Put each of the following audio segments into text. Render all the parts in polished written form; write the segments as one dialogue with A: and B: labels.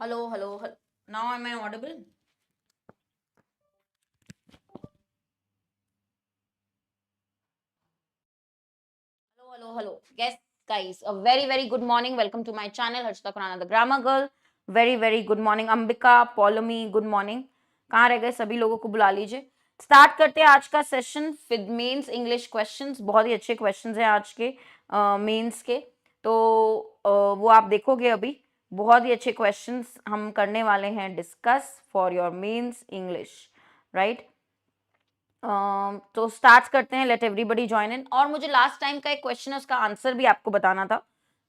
A: Hello, hello, hello. Now am I audible? Hello, hello, hello. Yes, guys, a very, very good morning. Welcome to my channel, Harshita Khurana, the grammar girl. Very, very good morning. Ambika, Paulomi, good morning. कहाँ रह गए सभी लोगों को बुला लीजिए. Start करते हैं आज का session with mains English questions. बहुत ही अच्छे क्वेश्चंस हैं आज के मेंस के. तो वो आप देखोगे अभी. बहुत ही अच्छे क्वेश्चंस हम करने वाले हैं discuss for your mains English, right. तो स्टार्ट करते हैं. Let everybody join in. और मुझे लास्ट टाइम का एक क्वेश्चन है, उसका आंसर भी आपको बताना था.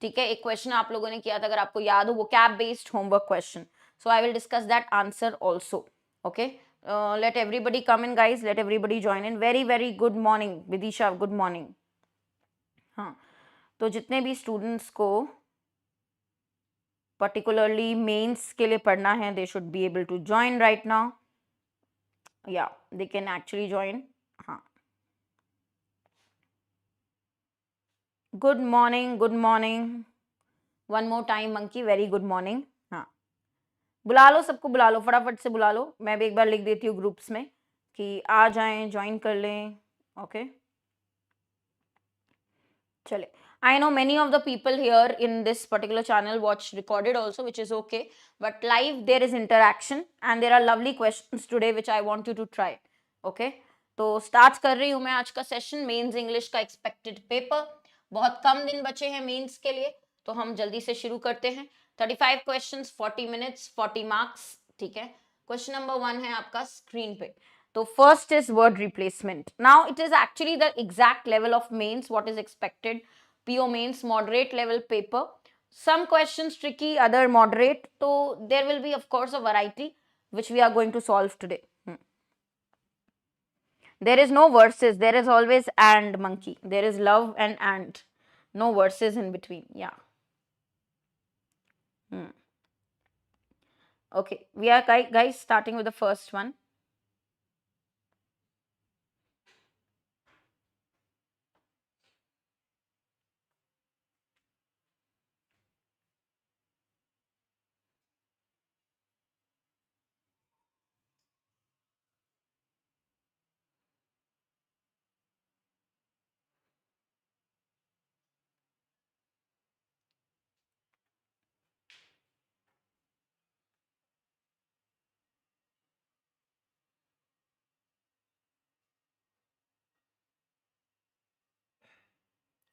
A: ठीक है, एक क्वेश्चन आप लोगों ने किया था, अगर आपको याद हो, वो cap based homework question. So I will discuss that answer also. Okay, let everybody come in guys. Late everybody join in. Very very good morning Vidisha, good morning. हाँ, तो जितने भी स्टूडेंट्स को पर्टिकुलरली मेंस के लिए पढ़ना है, they should be able to join right now. या दे कैन एक्चुअली ज्वाइन. हाँ, good morning, good morning. One more time monkey, very good morning. हाँ, बुला लो सबको, बुला लो फटाफट से बुला लो. मैं भी एक बार लिख देती हूँ ग्रुप्स में कि आ जाएं, ज्वाइन कर लें. ओके, चले. I know many of the people here in this particular channel watch recorded also, which is okay, but live there is interaction and there are lovely questions today which I want you to try. Okay, तो start कर रही हूँ मैं आज का session. Mains English का expected paper. बहुत कम दिन बचे हैं मेंस के लिए, तो हम जल्दी से शुरू करते हैं. 35 क्वेश्चंस, 40 मिनट्स, 40 मार्क्स. ठीक है, क्वेश्चन नंबर 1 है आपका स्क्रीन पे. तो first is word replacement. Now it is actually the exact level of mains what is expected. PO mains moderate level paper. Some questions tricky, other moderate. So there will be of course a variety which we are going to solve today. There is no verses. There is always and monkey. There is love and. No verses in between. Yeah. Okay. We are guys starting with the first one.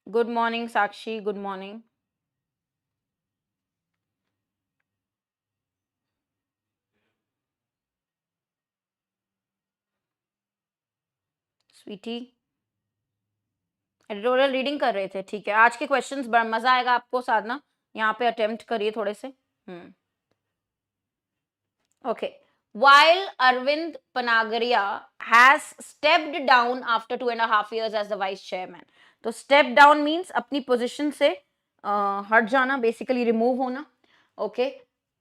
A: Good morning, Sakshi. Good morning. Sweetie. Editorial reading कर रहे थे. ठीक है, आज के questions बड़ा मजा आएगा आपको. साधना यहाँ पे अटेम्प्ट करिए थोड़े से. Okay. While Arvind Panagaria has stepped down after 2.5 years as the vice chairman. तो step down means अपनी position से हट जाना, basically remove होना. Okay.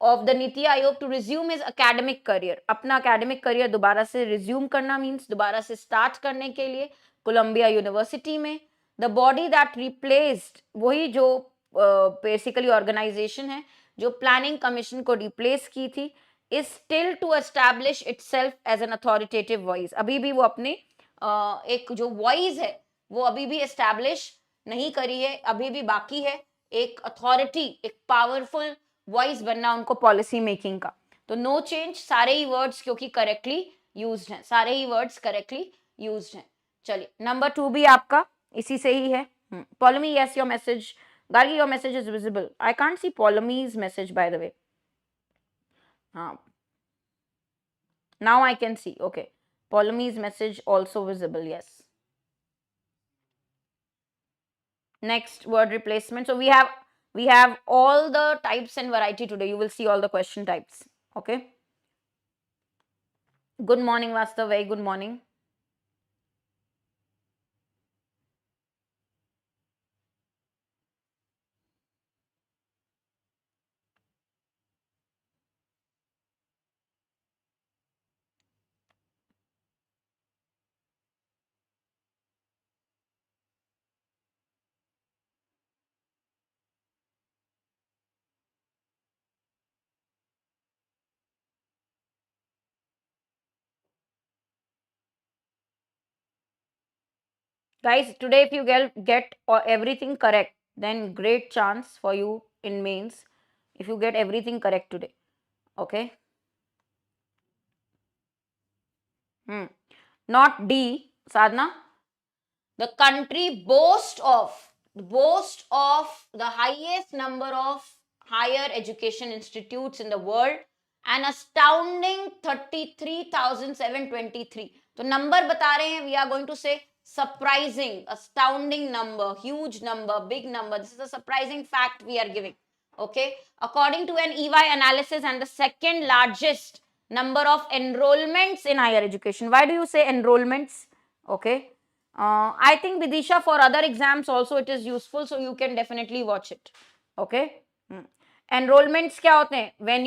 A: Of the NITI Aayog to resume his academic career. अपना academic career दोबारा से resume करना means दोबारा से start करने के लिए कोलंबिया यूनिवर्सिटी में. The body that replaced, वही जो basically organization है जो प्लानिंग कमीशन को replace की थी, is still to establish itself as an authoritative voice. अभी भी वो अपने एक जो voice है वो अभी भी establish नहीं करी है, अभी भी बाकी है. एक authority, एक powerful voice बनना उनको policy making का. तो no change. सारे ही words क्योंकि correctly used हैं, सारे ही words correctly used हैं. चलिए, नंबर 2 भी आपका इसी से ही है. Ptolemy, yes, your message. Gargi, your message is visible. I can't see Ptolemy's message by the way. Now I can see. Okay. Ptolemy's message also visible. Yes. Next, word replacement. So we have all the types and variety today. You will see all the question types. Okay. Good morning, Vastav. Very good morning. Guys, today if you get everything correct, then great chance for you in mains if you get everything correct today. Okay. Hmm. Not D, Sadhna. The country boast of the highest number of higher education institutes in the world, an astounding 33,723. तो number बता रहे हैं, we are going to say surprising, astounding number, huge number, big number. This is a surprising fact we are giving. Okay, according to an EY analysis, and the second largest number of enrollments in higher education. Why do you say enrollments? Okay, I think Vidisha, for other exams also it is useful, so you can definitely watch it. Okay. Enrollments क्या होते हैं? When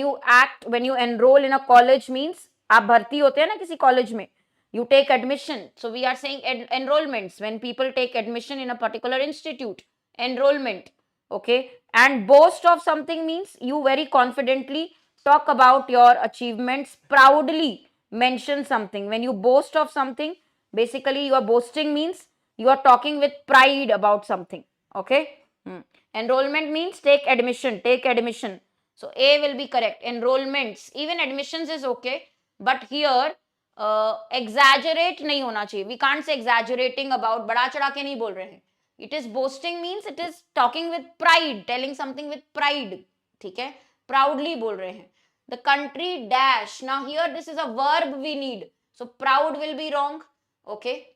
A: you enroll in a college means आप भर्ती होते हैं ना किसी college में, you take admission. So we are saying enrollments when people take admission in a particular institute. Enrollment. Okay. And boast of something means you very confidently talk about your achievements, proudly mention something. When you boast of something, basically you are boasting means you are talking with pride about something. Okay. Enrollment means take admission, take admission. So A will be correct. Enrollments, even admissions is okay, but here exaggerate नहीं होना चाहिए. We can't say exaggerating about, बढ़ा चढ़ा के नहीं बोल रहे हैं. It is boasting means it is talking with pride, telling something with pride. ठीक है, proudly बोल रहे हैं. The country dash. Now here this is a verb we need. So proud will be wrong. Okay.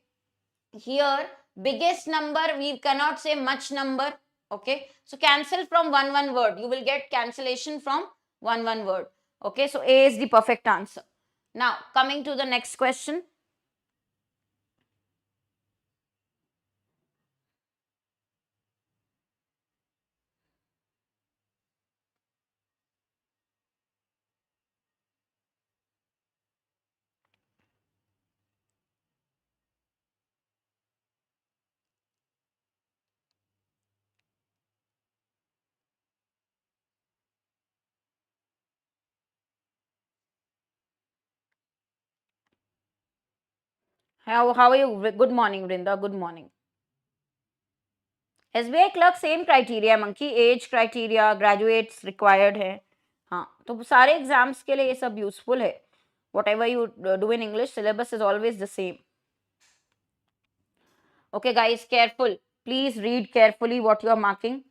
A: Here biggest number, we cannot say much number. Okay, so cancel from one word. You will get cancellation from one word. Okay, so A is the perfect answer. Now coming to the next question. How are you? Good morning, Vrinda. Good morning. SBI clerk same criteria monkey, age criteria, graduates required है. हाँ, तो सारे exams के लिए ये सब useful है. Whatever you do in English, syllabus is always the same. Okay guys, careful. Please read carefully what you are marking.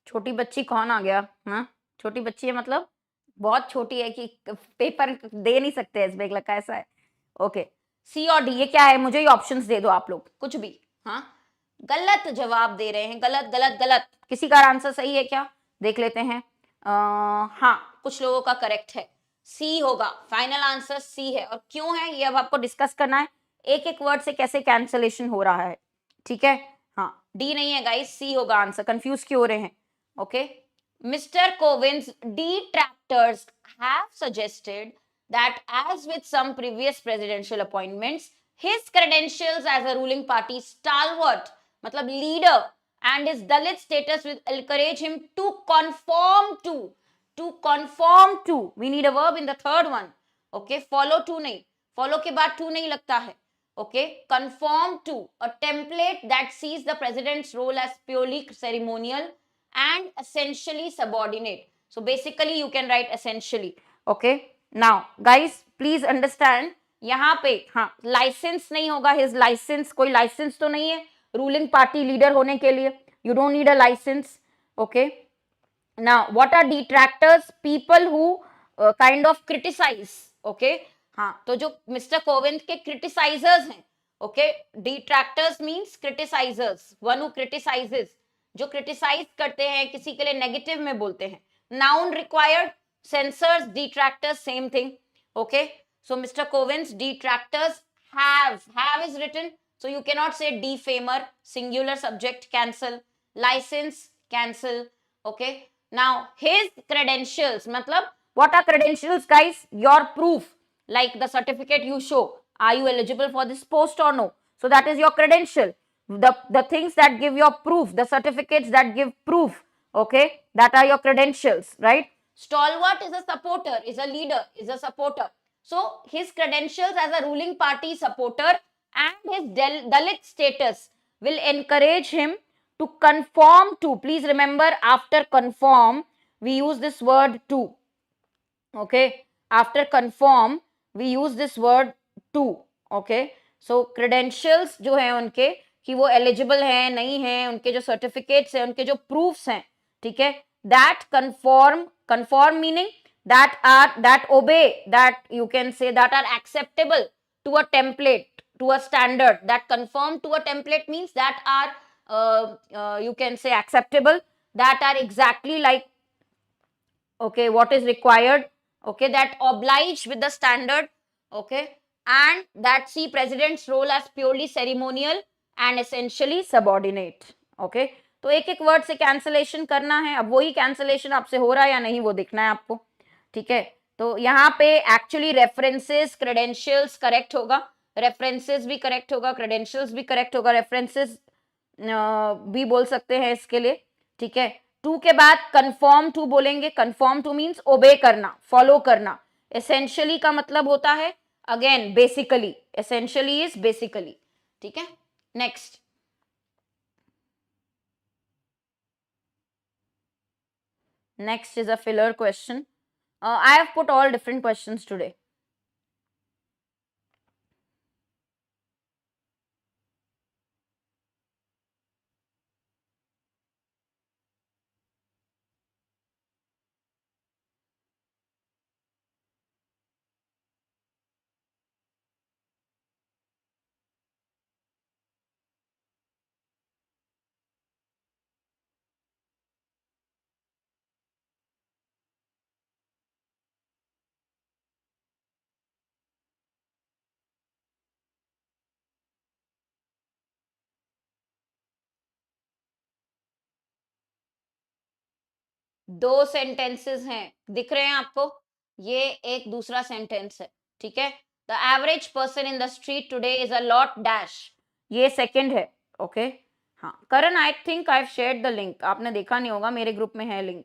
A: छोटी बच्ची कौन आ गया? हाँ, छोटी बच्ची है मतलब बहुत छोटी है कि पेपर दे नहीं सकते एसबीआई का, ऐसा है. ओके, सी और डी ये क्या है? मुझे ही ऑप्शंस दे दो आप लोग, कुछ भी. हाँ, गलत जवाब दे रहे हैं. गलत गलत गलत. किसी का आंसर सही है क्या? देख लेते हैं. हाँ, कुछ लोगों का करेक्ट है. सी होगा. फाइनल आंसर सी है. और क्यों है ये अब आपको डिस्कस करना है. एक एक वर्ड से कैसे कैंसलेशन हो रहा है. ठीक है. हाँ, डी नहीं है गाइस, सी होगा आंसर. कंफ्यूज क्यों हो रहे हैं? Okay, Mr. Kovind's detractors have suggested that, as with some previous presidential appointments, his credentials as a ruling party stalwart, matlab leader, and his Dalit status will encourage him to conform to. To conform to. We need a verb in the third one. Okay, follow to nahi. Follow के बाद to नहीं लगता है. Okay, conform to a template that sees the president's role as purely ceremonial and essentially subordinate. So basically you can write essentially. Okay, now guys please understand, यहाँ पे हाँ licence नहीं होगा. हिज लाइसेंस, कोई licence तो नहीं है ruling party leader होने के लिए. You don't need a licence. Okay, now what are detractors? People who kind of criticise. Okay, हाँ, तो जो मिस्टर कोविंद के क्रिटिसाइजर्स हैं. Okay, detractors means criticisers, one who criticises, जो क्रिटिसाइज करते हैं, किसी के लिए नेगेटिव में बोलते हैं. Noun required, censors, detractors same thing. Okay, so Mr. Kovind's detractors have is written, So you cannot say defamer, singular subject, cancel. License, cancel. Okay. Now his credentials, matlab, what are credentials, guys? Your proof, like the certificate you show. Are you eligible for this post or no? So that is your credential. The things that give your proof, the certificates that give proof, okay, that are your credentials, right? Stalwart is a supporter, is a leader, is a supporter. So his credentials as a ruling party supporter and his Dalit status will encourage him to conform to. Please remember, after conform, we use this word to. Okay, after conform, we use this word to. Okay, so credentials जो है उनके कि वो eligible हैं नहीं हैं, उनके जो certificates हैं, उनके जो proofs हैं, ठीक है, that conform meaning that obey, that you can say that are acceptable to a template, to a standard. That conform to a template means that are you can say acceptable, that are exactly like, okay, what is required, okay, that oblige with the standard, okay, and that see president's role as purely ceremonial and essentially subordinate. Okay, तो एक एक word से cancellation करना है. अब वही cancellation आपसे हो रहा है या नहीं वो देखना है आपको. ठीक है, तो यहाँ पे एक्चुअली रेफरेंसेस क्रेडेंशियल्स करेक्ट होगा, रेफरेंसेस भी करेक्ट होगा, क्रेडेंशियल्स भी करेक्ट होगा, रेफरेंसेस भी बोल सकते हैं इसके लिए. ठीक है, टू के बाद कंफॉर्म टू बोलेंगे. कंफॉर्म टू मींस ओबे करना, फॉलो करना. एसेंशियली का मतलब होता है again basically, essentially is basically. ठीक है, next. Next is a filler question. I have put all different questions today. दो सेंटेंसेस हैं, दिख रहे हैं आपको, ये एक दूसरा सेंटेंस है. ठीक है, the average person in the street today is a lot dash, ये सेकंड है. ओके, हाँ Karan, I think I have shared the link, आपने देखा नहीं होगा, मेरे ग्रुप में है लिंक.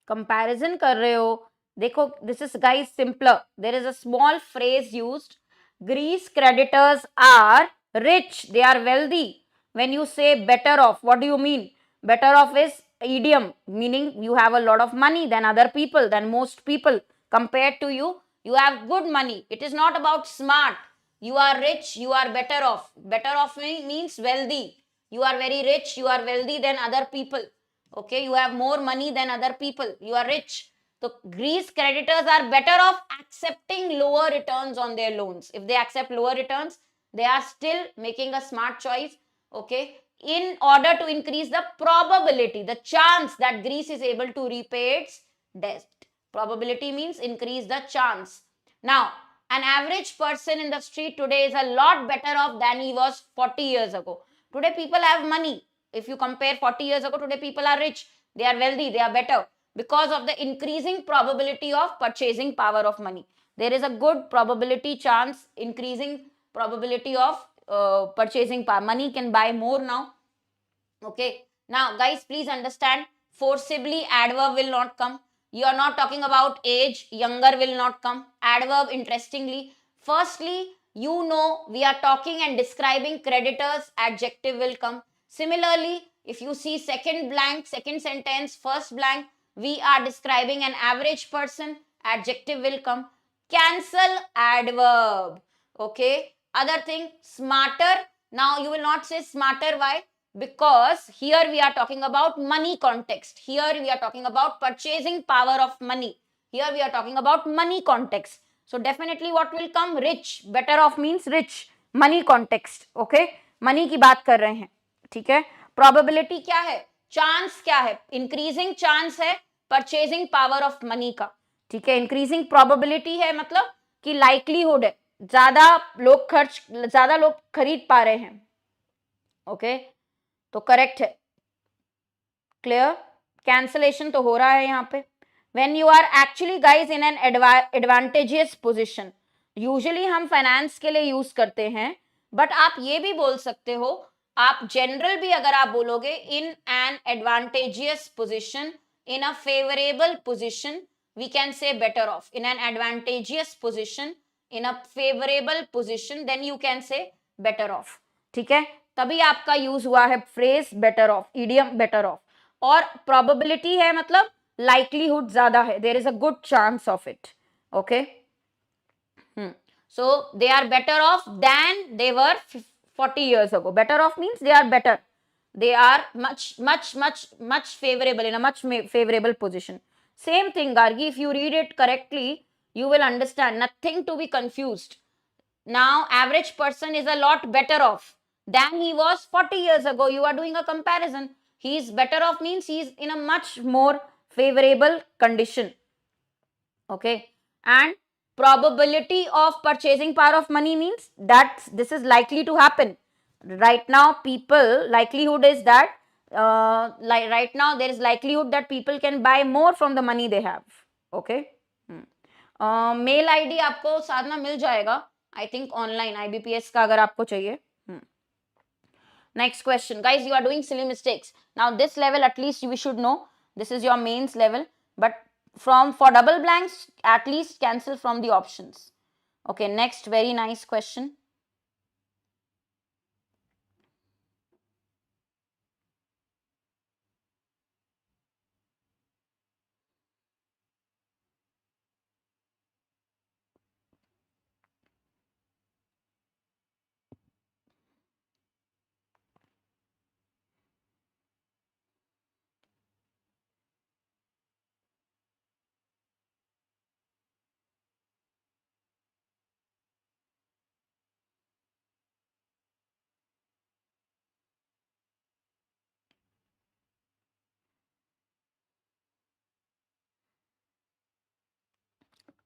A: कंपैरिजन कर रहे हो, देखो this is guys simpler. There is a small phrase used, Greece creditors are rich, they are wealthy. When you say better off, what do you mean? Better off is idiom, meaning you have a lot of money than other people, than most people. Compared to you, you have good money. It is not about smart. You are rich, you are better off. Better off means wealthy. You are very rich, you are wealthy than other people. Okay, you have more money than other people, you are rich. So Greece creditors are better off accepting lower returns on their loans. If they accept lower returns, they are still making a smart choice, okay, in order to increase the probability, the chance that Greece is able to repay its debt. Probability means increase the chance. Now, an average person in the street today is a lot better off than he was 40 years ago. Today people have money. If you compare 40 years ago, today people are rich, they are wealthy, they are better because of the increasing probability of purchasing power of money. There is a good probability chance, increasing probability of purchasing power. Money can buy more now. Okay. Now, guys, please understand, forcibly adverb will not come. You are not talking about age, younger will not come. Adverb, interestingly, firstly, you know, we are talking and describing creditors, adjective will come. Similarly, if you see second blank, second sentence, first blank, we are describing an average person, adjective will come. Cancel adverb. Okay. Other thing, smarter. Now you will not say smarter. Why? Because here we are talking about money context. Here we are talking about purchasing power of money. Here we are talking about money context. So definitely what will come? Rich. Better off means rich. Money context. Okay. Money की बात कर रहे हैं. ठीक है. Probability क्या है? Chance क्या है? Increasing chance है purchasing power of money का. ठीक है. Increasing probability है मतलब कि likelihood है, ज्यादा लोग खरीद पा रहे हैं. ओके. तो करेक्ट है. क्लियर. कैंसलेशन तो हो रहा है यहाँ पे. When you are actually guys in an advantageous position, usually हम फाइनेंस के लिए यूज करते हैं, बट आप ये भी बोल सकते हो, आप जनरल भी अगर आप बोलोगे in an advantageous position, in a favourable position, we can say better off. In an advantageous position, in a favourable position, then you can say better off. ठीक है. तभी आपका यूज हुआ है phrase better off, idiom better off. और probability है मतलब likelihood ज्यादा है, there is a good chance of it. Okay. So they are better off than they were 40 years ago. Better off means they are better. They are much favorable, in a much favorable position. Same thing, Gargi, if you read it correctly, you will understand. Nothing to be confused. Now average person is a lot better off than he was 40 years ago. You are doing a comparison. He is better off means he is in a much more favorable condition. Okay. And probability of purchasing power of money means that this is likely to happen. Right now people, likelihood is that like right now there is likelihood that people can buy more from the money they have. Okay. Mail ID आपको साधना मिल जाएगा I think online, IBPS का अगर आपको चाहिए. Next question, guys, you are doing silly mistakes. Now this level at least we should know, this is your mains level, but for double blanks at least cancel from the options. Okay, next very nice question.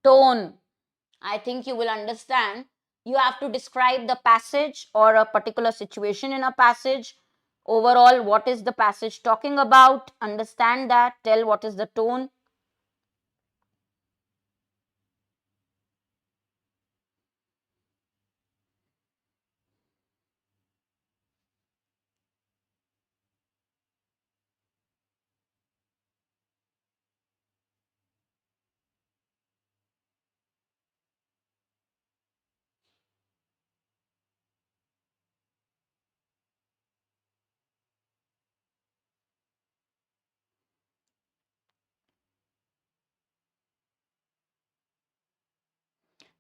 A: Tone, I think you will understand. You have to describe the passage or a particular situation in a passage. Overall, what is the passage talking about? Understand that. Tell what is the tone.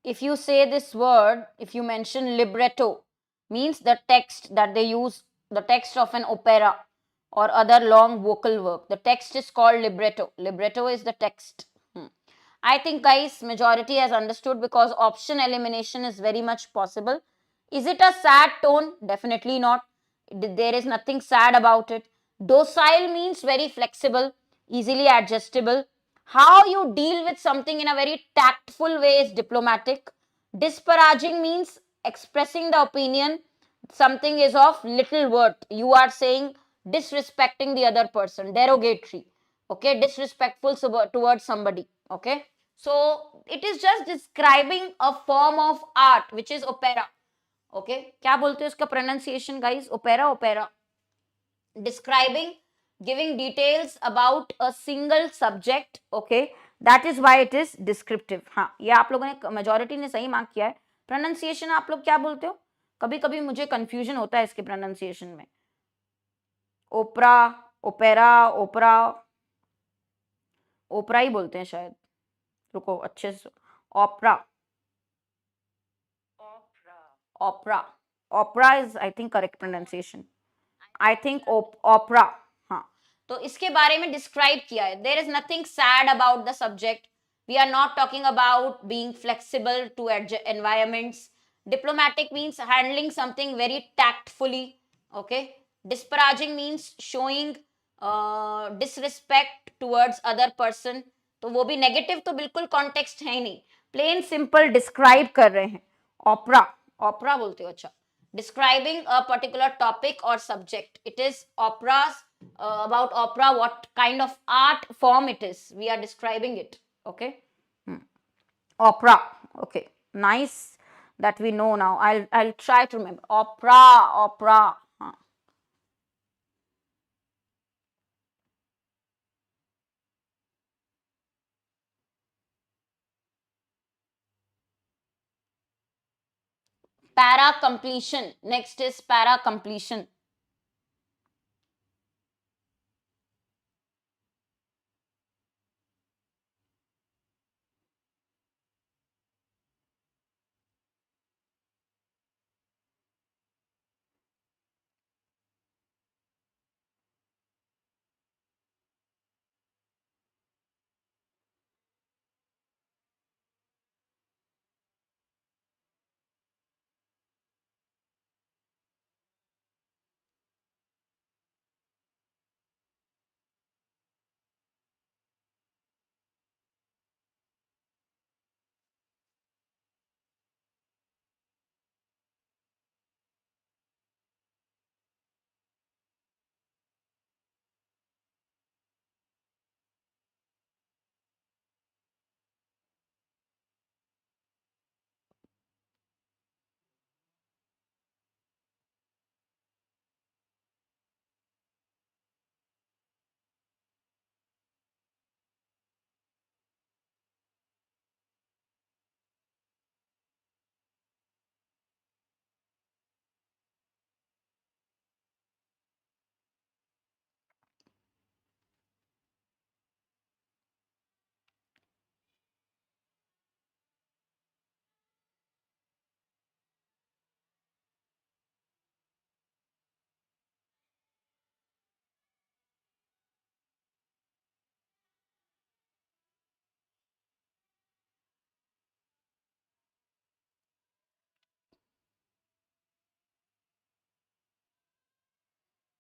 A: If you say this word, if you mention libretto, means the text that they use, the text of an opera or other long vocal work. The text is called libretto. Libretto is the text. I think, guys, majority has understood because option elimination is very much possible. Is it a sad tone? Definitely not. There is nothing sad about it. Docile means very flexible, easily adjustable. How you deal with something in a very tactful way is diplomatic. Disparaging means expressing the opinion something is of little worth. You are saying disrespecting the other person, derogatory. Okay, disrespectful towards somebody. Okay, so it is just describing a form of art which is opera. Okay, क्या बोलते हैं उसका pronunciation, guys? Opera. Describing, giving details about a single subject. Okay, that is why it is descriptive. हाँ, ये आप लोगों ने majority ने सही मार्क किया है. Pronunciation आप लोग क्या बोलते हो? कभी कभी मुझे confusion होता है इसके pronunciation में. ओपरा, ओपेरा, ओपरा, ओपरा ही बोलते हैं शायद. रुको अच्छे से. ओपरा, opera. Opera is I think correct pronunciation. I think opera. हाँ, तो इसके बारे में डिस्क्राइब किया है. There is nothing sad about the subject. We are not talking about being flexible to environments. Diplomatic means handling something very tactfully. Okay. Disparaging means showing disrespect towards other person. तो वो भी negative तो बिल्कुल context है ही नहीं. Plain simple describe कर रहे हैं. ऑपरा, ऑपरा बोलते हो. अच्छा, describing a particular topic or subject. It is operas, about opera, what kind of art form it is. We are describing it. Okay. Opera. Okay. Nice that we know now. I'll try to remember. Opera, opera. Para completion. Next is para completion.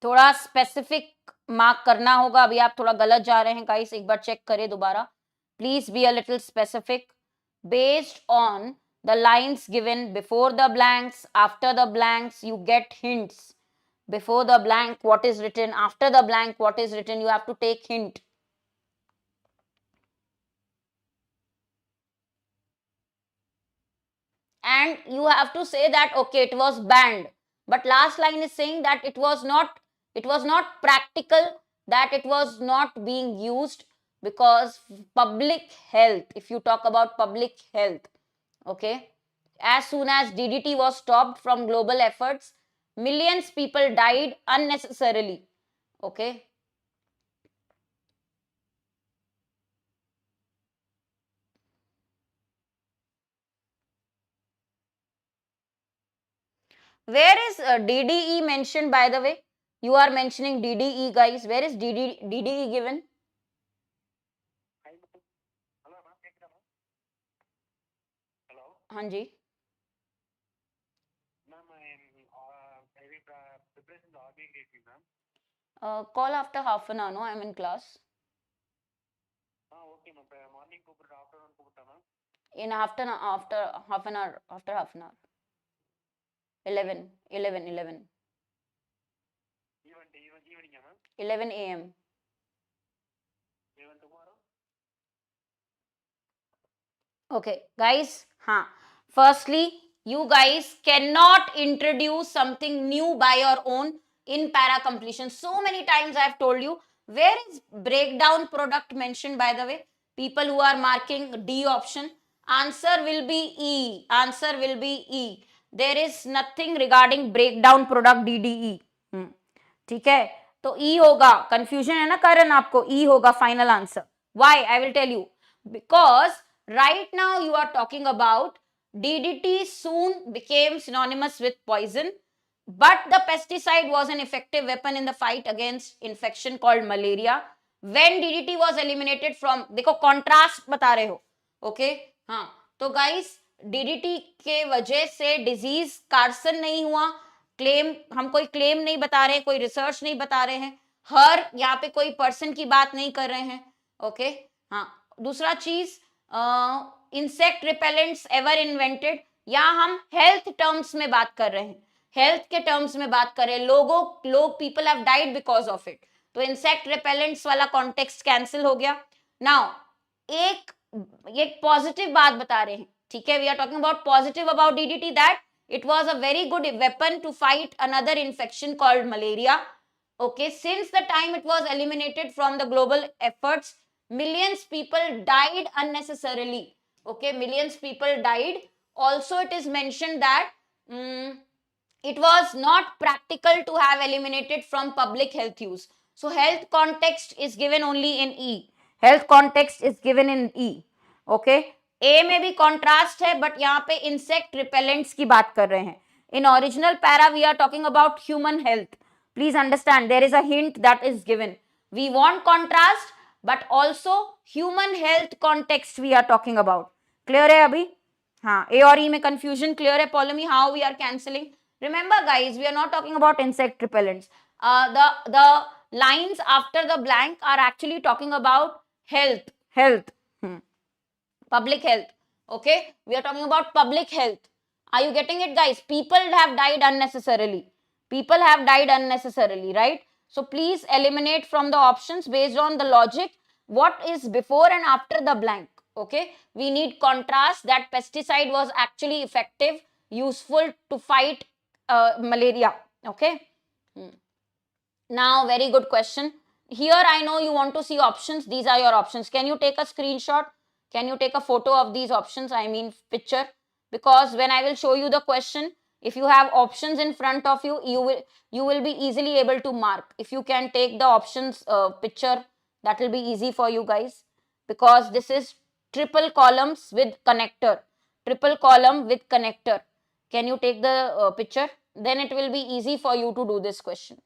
A: थोड़ा specific mark करना होगा. अभी आप थोड़ा गलत जा रहे हैं गाइस, एक बार चेक करें दोबारा. Please be a little specific. Based on the lines given before the blanks, after the blanks, you get hints. Before the blank what is written, after the blank what is written, you have to take hint. And you have to say that okay, it was banned, but last line is saying that it was not practical, that it was not being used because public health. If you talk about public health, okay, as soon as DDT was stopped from global efforts, millions people died unnecessarily. Okay. Where is DDE mentioned, by the way? You are mentioning DDE, guys. Where is DDE given? हाँ जी. Call after half an hour. No, I'm in class. In after half an hour. After half an hour. 11, 11, 11. 11 a.m. Okay, guys. Huh. Firstly, you guys cannot introduce something new by your own in para completion. So many times I have told you. Where is breakdown product mentioned, by the way? People who are marking D option. Answer will be E. Answer will be E. There is nothing regarding breakdown product DDE. ठीक है, तो ई होगा. Confusion है ना करण आपको? E होगा final answer. Why? I will tell you. Because right now you are talking about DDT soon became synonymous with poison, but the pesticide was an effective weapon in the fight against infection called malaria. When DDT was eliminated from, देखो contrast बता रहे हो, okay? हाँ, तो guys DDT के वजह से disease Carson नहीं हुआ, क्लेम हम कोई क्लेम नहीं बता रहे हैं, कोई रिसर्च नहीं बता रहे हैं, हर यहाँ पे कोई पर्सन की बात नहीं कर रहे हैं, ओके? हाँ, दूसरा चीज, इंसेक्ट रिपेलेंट्स एवर इन्वेंटेड, या हम हेल्थ टर्म्स में बात कर रहे हैं, हेल्थ के टर्म्स में बात कर रहे हैं, लोग people have died because of it, तो इंसेक्ट रिपेलेंट्स वाला कॉन्टेक्स्ट कैंसिल हो गया. नाउ एक पॉजिटिव बात बता रहे हैं, ठीक है, we are talking about positive about DDT, that it was a very good weapon to fight another infection called malaria. Okay, since the time it was eliminated from the global efforts, millions people died unnecessarily. Okay, millions people died. Also it is mentioned that it was not practical to have eliminated from public health use. So health context is given only in E. Health context is given in E. Okay, ए में भी contrast है, but यहाँ पे insect repellents की बात कर रहे हैं. In original para we are talking about human health. Please understand, there is a hint that is given. We want contrast but also human health context we are talking about. Clear है अभी? हाँ, ए और ई में confusion clear है? Paulomi, how we are cancelling? Remember guys, we are not talking about insect repellents. the lines after the blank are actually talking about health. Public health. Okay, we are talking about public health. Are you getting it, guys? People have died unnecessarily. People have died unnecessarily, right? So please eliminate from the options based on the logic what is before and after the blank. Okay, we need contrast that pesticide was actually effective, useful to fight malaria. Okay. Now, very good question. Here I know you want to see options. These are your options. Can you take a screenshot? Can you take a photo of these options? I mean picture, because when I will show you the question, if you have options in front of you, you will be easily able to mark. If you can take the options picture, that will be easy for you guys, because this is triple columns with connector. Triple column with connector. Can you take the picture? Then it will be easy for you to do this question.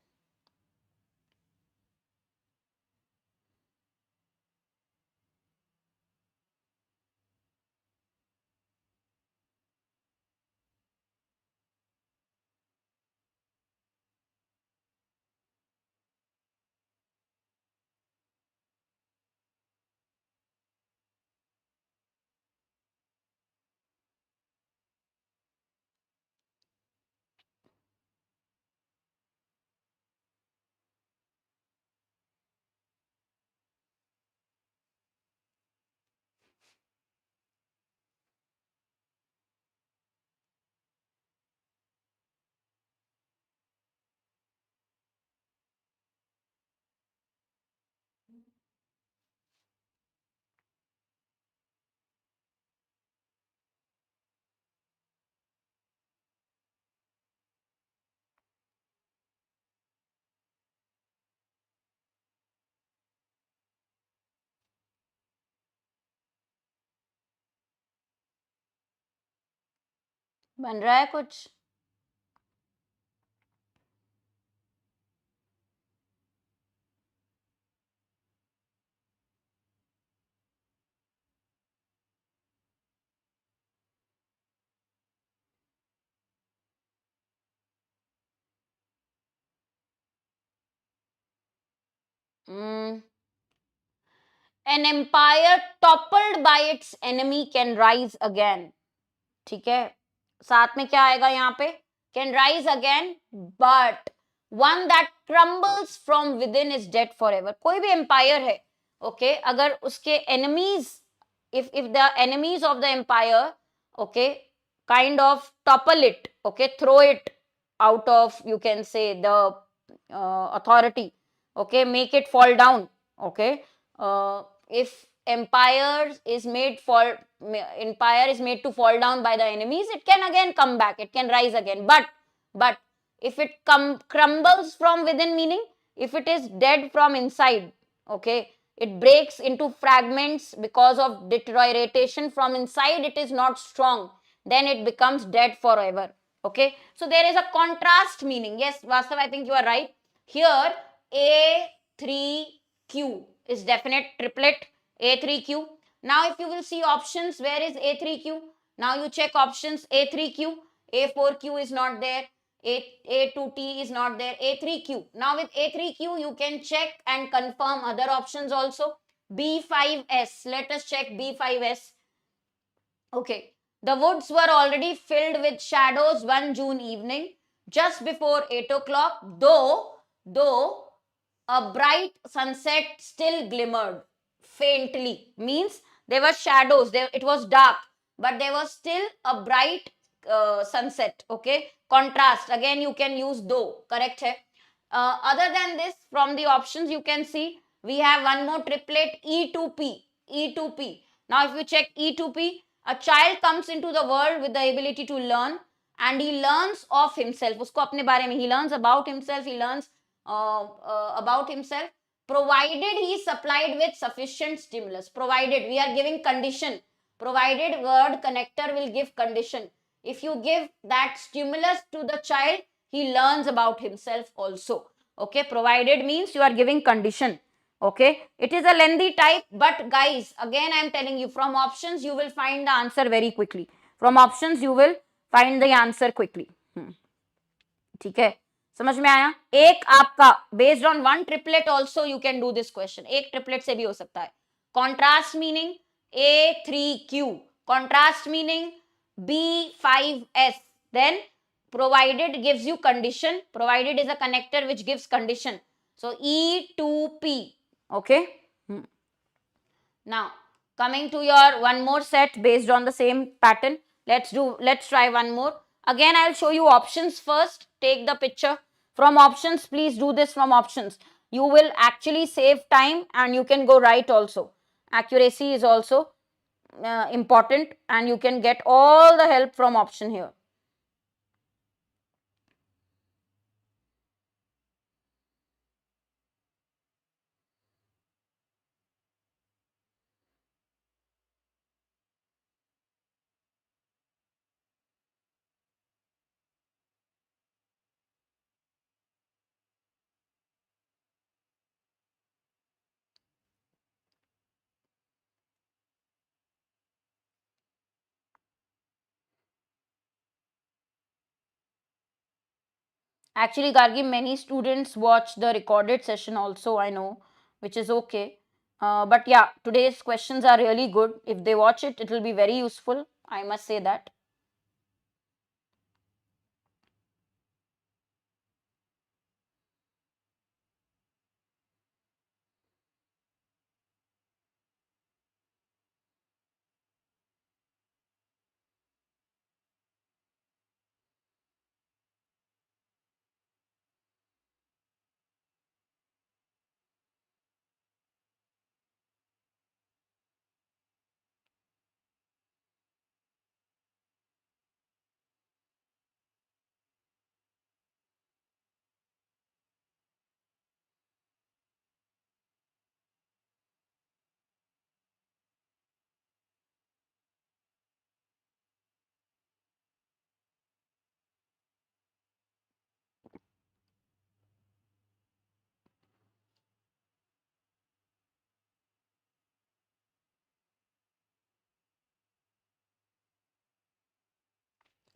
A: बन रहा है कुछ? An empire toppled by its enemy can rise again. ठीक है, साथ में क्या आएगा यहाँ पे? Can rise again, but one that crumbles from within is dead forever. कोई भी empire है, okay, अगर उसके enemies, if the enemies of the empire, okay, kind of topple it, okay, throw it out of, you can say, the authority, okay, make it fall down, okay, if empire is made to fall down by the enemies, it can again come back, it can rise again, but if it crumbles from within, meaning if it is dead from inside, okay, it breaks into fragments because of deterioration from inside, it is not strong, then it becomes dead forever. Okay, so there is a contrast meaning. Yes, Vastav, I think you are right. Here, A3Q is definite triplet, A3Q. Now, if you will see options, where is A3Q? Now you check options, A3Q, A4Q is not there, A2T is not there, A3Q. Now with A3Q, you can check and confirm other options also. B5S, let us check B5S. Okay, the woods were already filled with shadows one June evening, just before 8 o'clock, though a bright sunset still glimmered faintly. Means there were shadows, there, it was dark, but there was still a bright sunset. Okay, contrast, again you can use though, correct hai. Other than this, from the options you can see, we have one more triplet, E2P, E2P. Now if you check E2P, a child comes into the world with the ability to learn, and he learns of himself. Usko apne bare mein, he learns about himself, he learns about himself, provided he is supplied with sufficient stimulus. Provided, we are giving condition. Provided, word connector will give condition. If you give that stimulus to the child, he learns about himself also. Okay, provided means you are giving condition. Okay, it is a lengthy type, but guys, again I am telling you, from options you will find the answer very quickly. From options you will find the answer quickly. ठीक है, समझ में आया. एक आपका based on one triplet also you can do this question, एक triplet से भी हो सकता है. Contrast meaning A3Q, contrast meaning B5S, then provided gives you condition, provided is a connector which gives condition, so E2P. Okay, now coming to your one more set based on the same pattern. Let's try one more. Again I'll show you options first. Take the picture from options, please do this from options. You will actually save time and you can go right also. Accuracy is also important, and you can get all the help from option here. Actually, Gargi, many students watch the recorded session also, I know, which is okay. But yeah, today's questions are really good. If they watch it, it will be very useful. I must say that.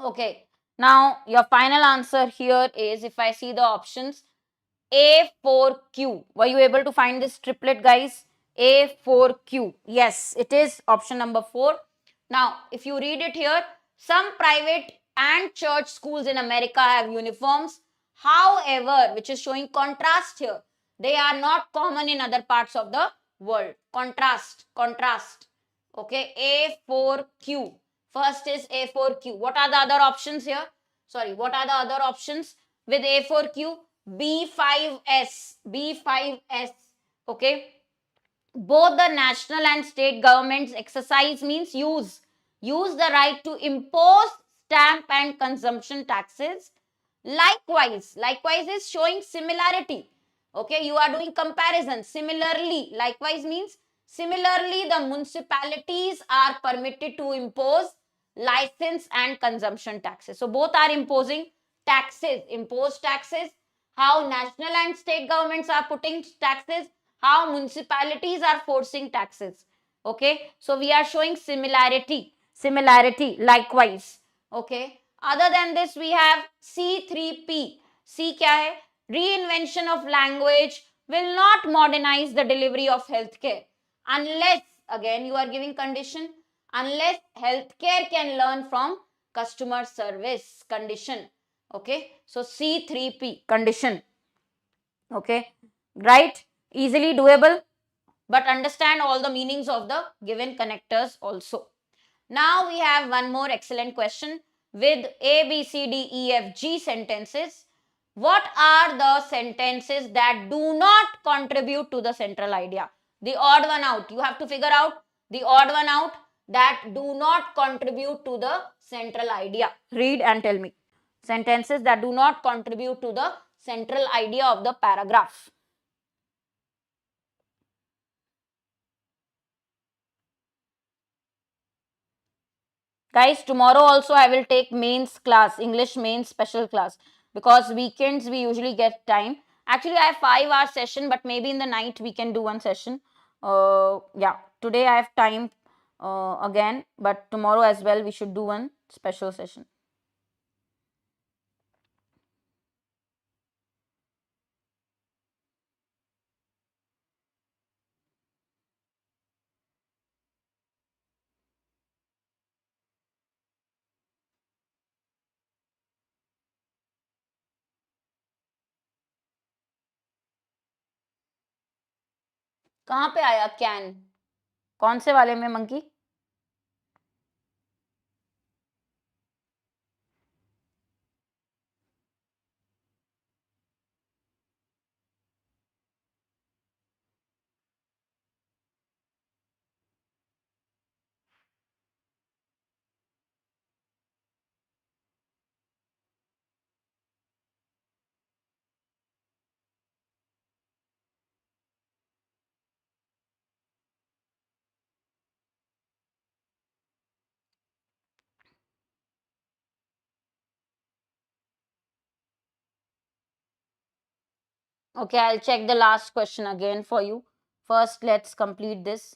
A: Okay, now your final answer here is, if I see the options, A4Q. Were you able to find this triplet, guys? A4Q. Yes, it is option number 4. Now, if you read it here, some private and church schools in America have uniforms. However, which is showing contrast here, they are not common in other parts of the world. Contrast, contrast. Okay, A4Q. First is A4Q. What are the other options here? Sorry, what are the other options with A4Q? B5S, B5S. Okay, both the national and state governments exercise means use the right to impose stamp and consumption taxes. Likewise is showing similarity. Okay, you are doing comparison. Similarly, likewise means similarly the municipalities are permitted to impose license and consumption taxes. So both are imposing taxes, impose taxes. How national and state governments are putting taxes, how municipalities are forcing taxes. Okay, so we are showing similarity likewise. Okay, other than this we have C3P. C क्या है? Reinvention of language will not modernize the delivery of healthcare unless, again you are giving condition, unless healthcare can learn from customer service. Condition. Okay, so C3P, condition. Okay, right? Easily doable, but understand all the meanings of the given connectors also. Now we have one more excellent question with A, B, C, D, E, F, G sentences. What are the sentences that do not contribute to the central idea? The odd one out. You have to figure out the odd one out that do not contribute to the central idea. Read and tell me. Sentences that do not contribute to the central idea of the paragraph. Guys, tomorrow also I will take mains class, English mains special class, because weekends we usually get time. Actually, I have 5 hour session, but maybe in the night we can do one session. Yeah, today I have time again, but tomorrow as well we should do one special session. कहाँ पे आया can? कौन से वाले में monkey? Okay, I'll check the last question again for you. First, let's complete this.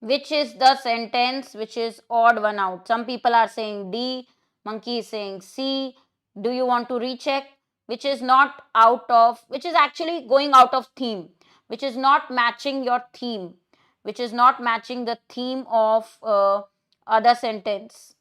A: Which is the sentence which is odd one out? Some people are saying D, monkey is saying C. Do you want to recheck? Which is not out of, which is actually going out of theme, which is not matching your theme, which is not matching the theme of other sentence.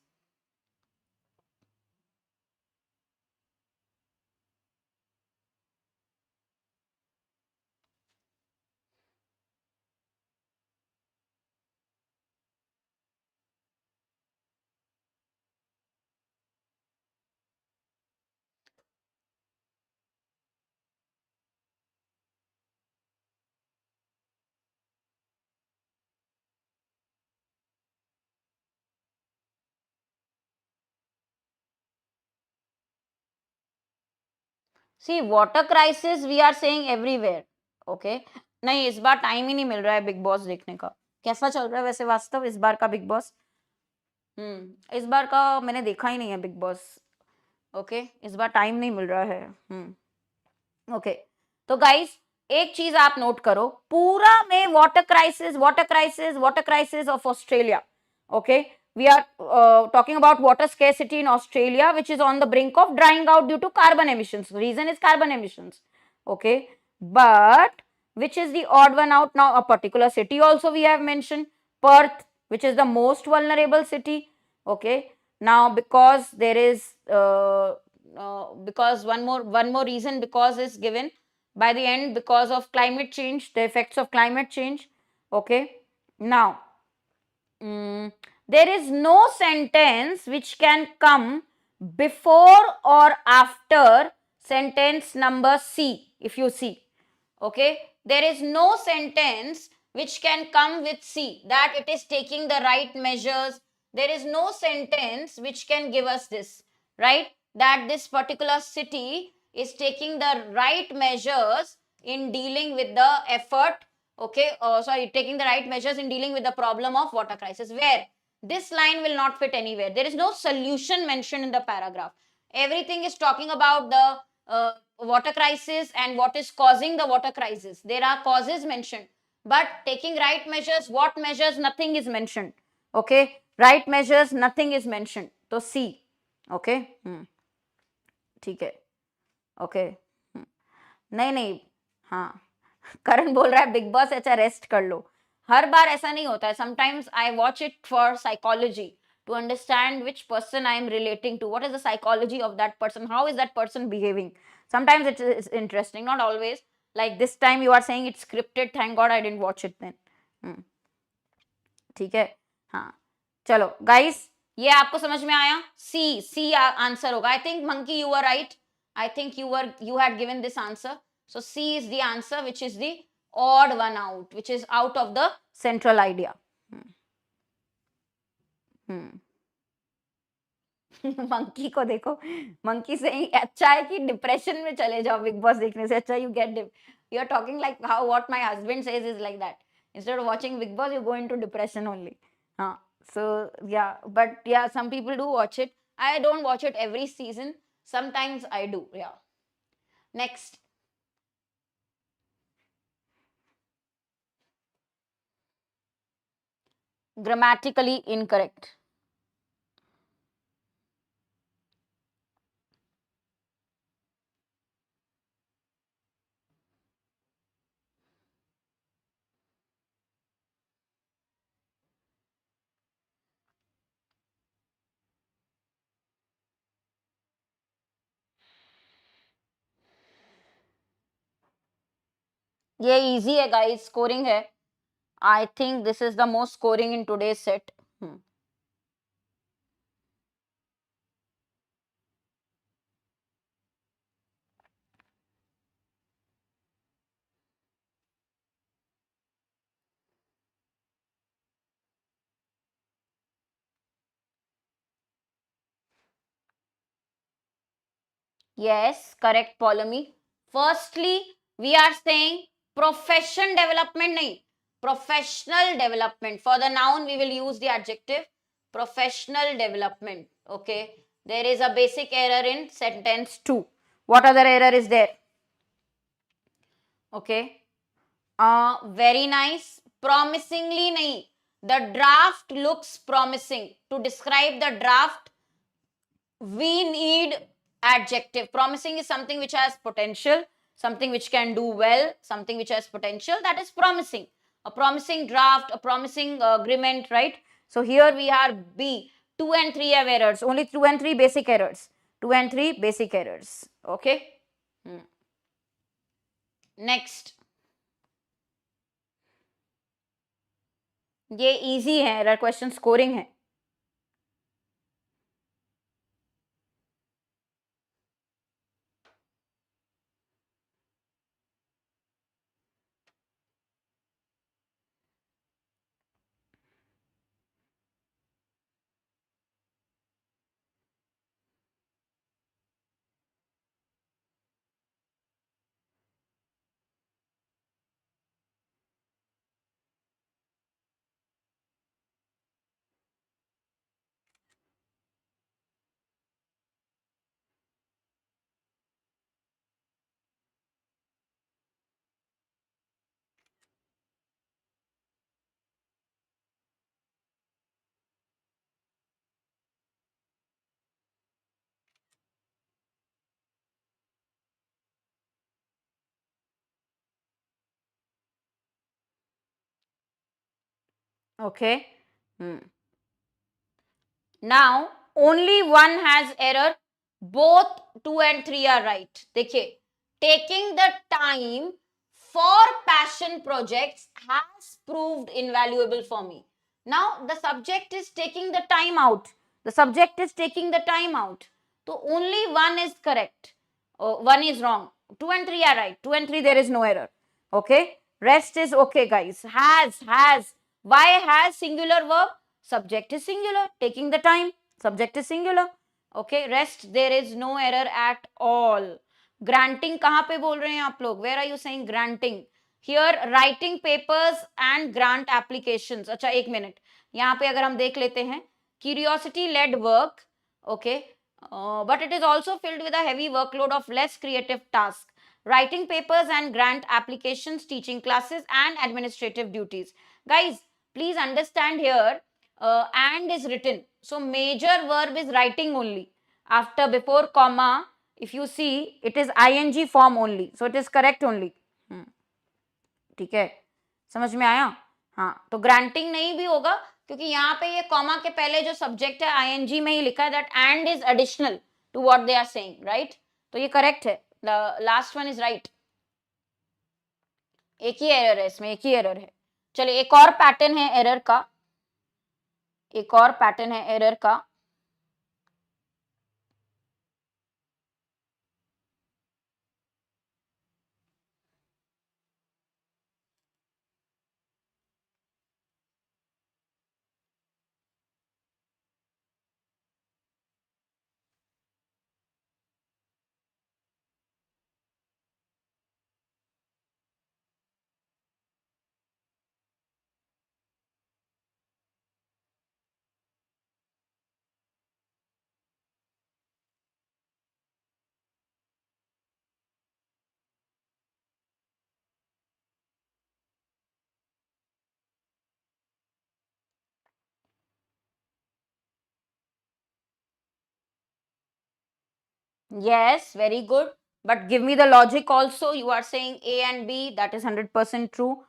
A: See, water crisis we are saying everywhere. Okay, नहीं इस बार time ही नहीं मिल रहा है big boss देखने का. कैसा चल रहा है वैसे वास्तव इस बार का बिग बॉस? इस बार का मैंने देखा ही नहीं है बिग बॉस. ओके, इस बार टाइम नहीं मिल रहा है. ओके, तो गाइस एक चीज आप नोट करो, पूरा में water crisis, water crisis, water crisis of Australia. Okay, we are talking about water scarcity in Australia, which is on the brink of drying out due to carbon emissions. The reason is carbon emissions. Okay, but which is the odd one out? Now a particular city also we have mentioned, Perth, which is the most vulnerable city. Okay, now because there is because one more reason because is given by the end, because of climate change, the effects of climate change. Okay, now mm, there is no sentence which can come before or after sentence number C. If you see, okay, there is no sentence which can come with C, that it is taking the right measures. There is no sentence which can give us this, right, that this particular city is taking the right measures in dealing with the effort, okay, sorry, taking the right measures in dealing with the problem of water crisis, where this line will not fit anywhere. There is no solution mentioned in the paragraph. Everything is talking about the water crisis and what is causing the water crisis. There are causes mentioned, but taking right measures, what measures, nothing is mentioned. Okay, right measures, nothing is mentioned. So C. Okay, ठीक है. Okay. नहीं नहीं. हाँ, करण बोल रहा है big boss अच्छा rest कर लो. हर बार ऐसा नहीं होता है. Sometimes I watch it for psychology, to understand which person I am relating to, what is the psychology of that person, how is that person behaving. Sometimes it is interesting, not always. Like this time you are saying it's scripted, thank god I didn't watch it then. ठीक है. हाँ, चलो guys, ये आपको समझ में आया. सी, C answer होगा. I think monkey you are right. I think you had given this answer. So C is the answer, which is the odd one out, which is out of the central idea. Monkey को देखो, monkey से ही अच्छा है कि depression में चले जाओ big boss देखने से अच्छा. You are talking like how what my husband says is like that. Instead of watching Bigg Boss you go into depression only. हाँ, so yeah, but yeah, some people do watch it. I don't watch it every season. Sometimes I do. Yeah. Next. Grammatically incorrect. ये easy है guys, scoring है. I think this is the most scoring in today's set. Yes, correct, Polemy. Firstly, we are saying profession development, nahi. Professional development. For the noun, we will use the adjective professional development. Okay. There is a basic error in sentence 2. What other error is there? Okay. Very nice. Promisingly, nahi. The draft looks promising. To describe the draft, we need adjective. Promising is something which has potential, something which can do well, something which has potential, that is promising. A promising draft, a promising agreement, right? So here we are B. 2 and 3 have errors. Only 2 and 3 basic errors. 2 and 3 basic errors. Okay. Next. ये easy है, error question scoring है. Okay. Now only one has error, both 2 and 3 are right. देखिए, taking the time for passion projects has proved invaluable for me. Now the subject is taking the time out, the subject is taking the time out, so only one is correct, one is wrong. 2 and 3 are right, 2 and 3 there is no error. Okay, rest is okay, guys. Has, why has singular verb? Subject is singular, taking the time, subject is singular. Okay, rest there is no error at all. Granting कहाँ पे बोल रहे हैं आप लोग? Where are you saying granting? Here writing papers and grant applications. अच्छा एक minute, यहाँ पे अगर हम देख लेते हैं, curiosity led work, okay, but it is also filled with a heavy workload of less creative tasks, writing papers and grant applications, teaching classes and administrative duties. Guys, please understand here, and is written, so major verb is writing only. After, before comma, if you see, it is ing form only, so it is correct only. ठीक है, समझ में आया? हाँ, तो granting नहीं भी होगा, क्योंकि यहाँ पे ये कॉमा के पहले जो सब्जेक्ट है आईएनजी में ही लिखा है, that and is additional to what they are saying, right? तो ये करेक्ट है, the last one is right. एक ही एरर है इसमें, एक ही एरर है. चलिए एक और पैटर्न है एरर का, एक और पैटर्न है एरर का. Yes, very good. But give me the logic also. You are saying A and B, that is 100% true.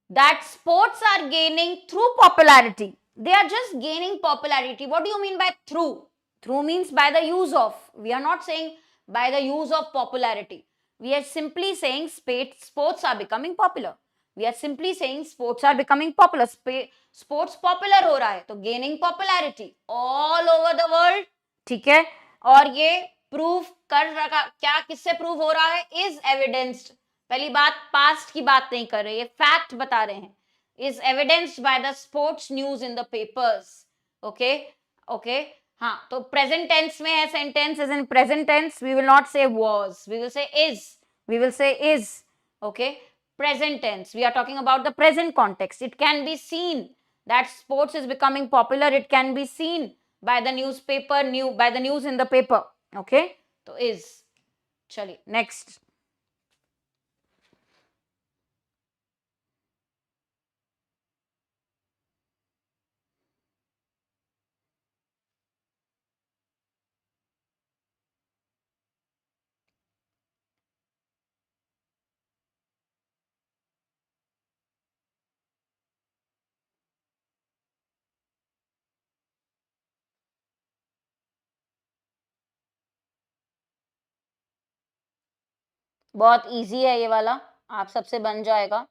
A: That sports are gaining through popularity. They are just gaining popularity. What do you mean by through? Through means by the use of. We are not saying by the use of popularity. We are simply saying sports are becoming popular. We are simply saying sports are becoming popular. Sports popular हो रहा है, तो gaining popularity all over the world. ठीक है, और ये proof कर रखा, क्या किससे प्रूव हो रहा है? Is evidenced. पहली बात, पास्ट की बात नहीं कर रहे, ये फैक्ट बता रहे हैं. Is evidenced by the sports news in the papers. Okay, okay. हाँ, तो प्रेजेंट टेंस में है, sentence is in present tense. We will not say was, we will say is, we will say is. Okay, present tense, we are talking about the present context. It can be seen that sports is becoming popular, it can be seen by the newspaper, by the news in the paper. Okay, so is. Chaliye next. बहुत easy है ये वाला, आप सबसे बन जाएगा.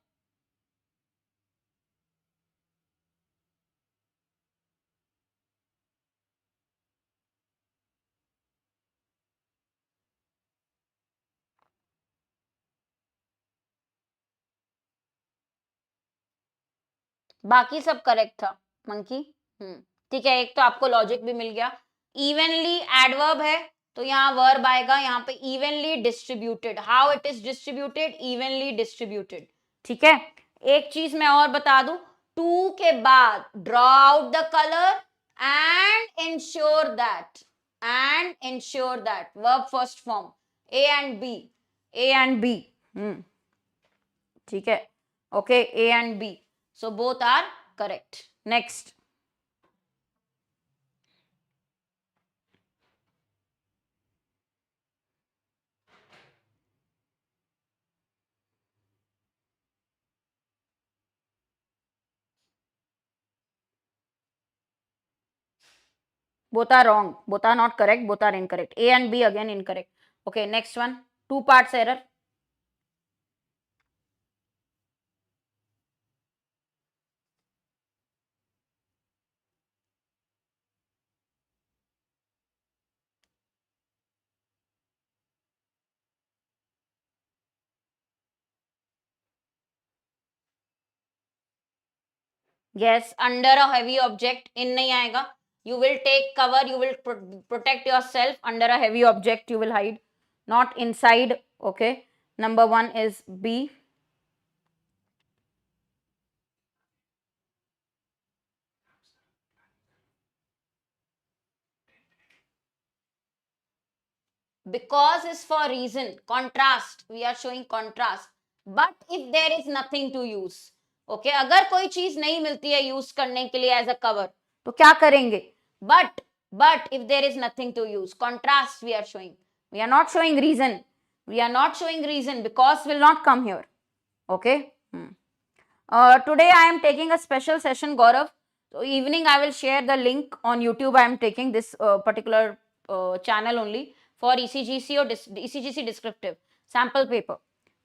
A: बाकी सब करेक्ट था मंकी. ठीक है, एक तो आपको लॉजिक भी मिल गया. इवनली एडवर्ब है, तो यहाँ वर्ब आएगा. यहाँ पे evenly distributed, how it is distributed? Evenly distributed. ठीक है, एक चीज मैं और बता दूं, टू के बाद draw out the colour and ensure that verb first form, A and B, A and B. ठीक है, okay, A and B, so both are correct. Next. Both are wrong. Both are not correct. Both are incorrect. A and B again incorrect. Okay, next one. Two parts error. Yes, under a heavy object. In nahi aayega. You will take cover. You will protect yourself. Under a heavy object you will hide. Not inside. Okay. Number one is B. Because is for reason. Contrast. We are showing contrast. But if there is nothing to use. Okay. अगर कोई चीज नहीं मिलती है use करने के लिए as a cover तो क्या करेंगे? But if there is nothing to use, contrast we are showing. We are not showing reason. We are not showing reason because will not come here. Okay. Today I am taking a special session, Gaurav. So evening I will share the link on YouTube. I am taking this particular channel only for ECGC or ECGC descriptive sample paper.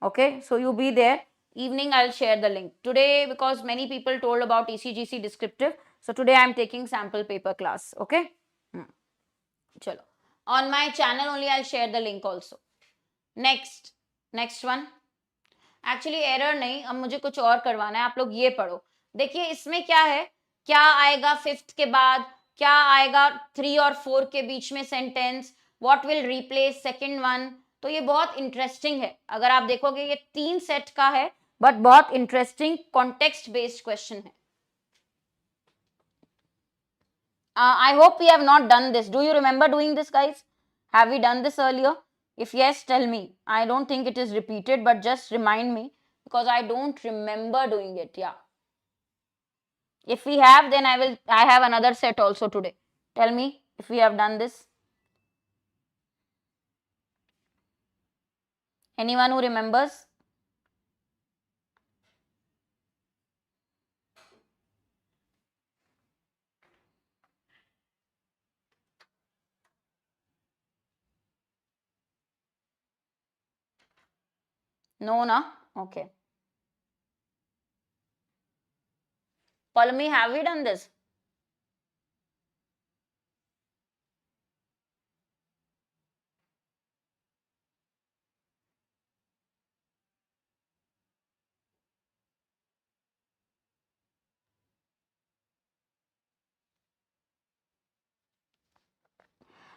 A: Okay, so you be there. Evening I will share the link. Today because many people told about ECGC descriptive, so today I am taking sample paper class. Okay. Chalo. On my channel only I will share the link also. Next one. Actually error नहीं, अब मुझे कुछ और करवाना है. आप लोग ये पढ़ो. देखिए इसमें क्या है, क्या आएगा फिफ्थ के बाद, क्या आएगा थ्री और फोर के बीच में sentence, what will replace second one. तो ये बहुत इंटरेस्टिंग है. अगर आप देखोगे ये 3 सेट का है, बट बहुत इंटरेस्टिंग कॉन्टेक्स्ट बेस्ड क्वेश्चन है. I hope we have not done this. Do you remember doing this, guys? Have we done this earlier? If yes, tell me. I don't think it is repeated, but just remind me because I don't remember doing it. Yeah. If we have, then I have another set also today. Tell me if we have done this. Anyone who remembers? No, na? Okay. Palmi, have we done this?